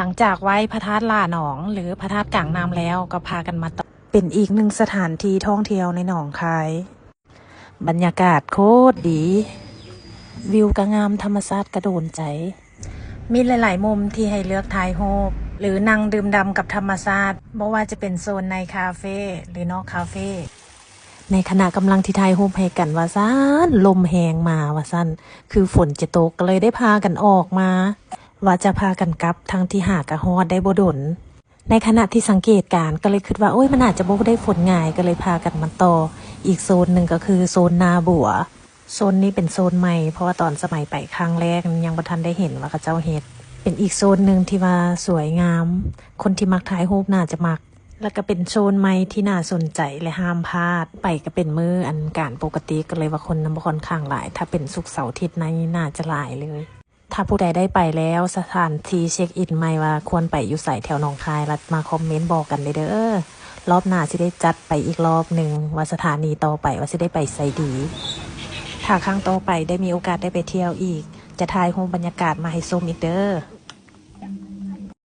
หลังจากไหว้พระธาตุล่าหนองหรือพระธาตุกลางน้ำแล้วก็พากันมาต่อเป็นอีกหนึ่งสถานที่ท่องเที่ยวในหนองคายบรรยากาศโคตรดีวิวก็งามธรรมชาติกระโดนใจมีหลายๆมุมที่ให้เลือกถ่ายรูปหรือนั่งดื่มด่ำกับธรรมชาติไม่ว่าจะเป็นโซนในคาเฟ่หรือนอกคาเฟ่ในขณะกำลังที่ถ่ายรูปให้กันว่าซ่านลมแหงมาว่าสั้นคือฝนจะตกก็เลยได้พากันออกมาว่าจะพากันกลับทางที่หากะฮอดได้บ่ดนในขณะที่สังเกตการก็เลยคิดว่าโอ้ยมันอาจจะบ่ได้ฝนง่ายก็เลยพากันมาต่ออีกโซนหนึ่งก็คือโซนนาบัวโซนนี้เป็นโซนใหม่เพราะว่าตอนสมัยไปครั้งแรกยังบ่ทันได้เห็นว่าเขาเจ้าเฮ็ดเป็นอีกโซนหนึ่งที่ว่าสวยงามคนที่มักถ่ายรูปน่าจะมักแล้วก็เป็นโซนใหม่ที่น่าสนใจและห้ามพลาดไปก็เป็นมื้ออันการปกติก็เลยว่าคนนำบ่ค่อนข้างหลายถ้าเป็นศุกร์เสาร์อาทิตย์นี้น่าจะหลายเลยถ้าผู้ใดได้ไปแล้วสถานที่เช็คอินใหม่ว่าควรไปอยู่ไสแถวหนองคายรัดมาคอมเมนต์บอกกันเด้อรอบหน้าสิได้จัดไปอีกรอบหนึ่งว่าสถานีต่อไปว่าสิได้ไปไสดีถ้าครั้งต่อไปได้มีโอกาสได้ไปเที่ยวอีกจะถ่ายรูปบรรยากาศมาให้ชมอีกเด้อ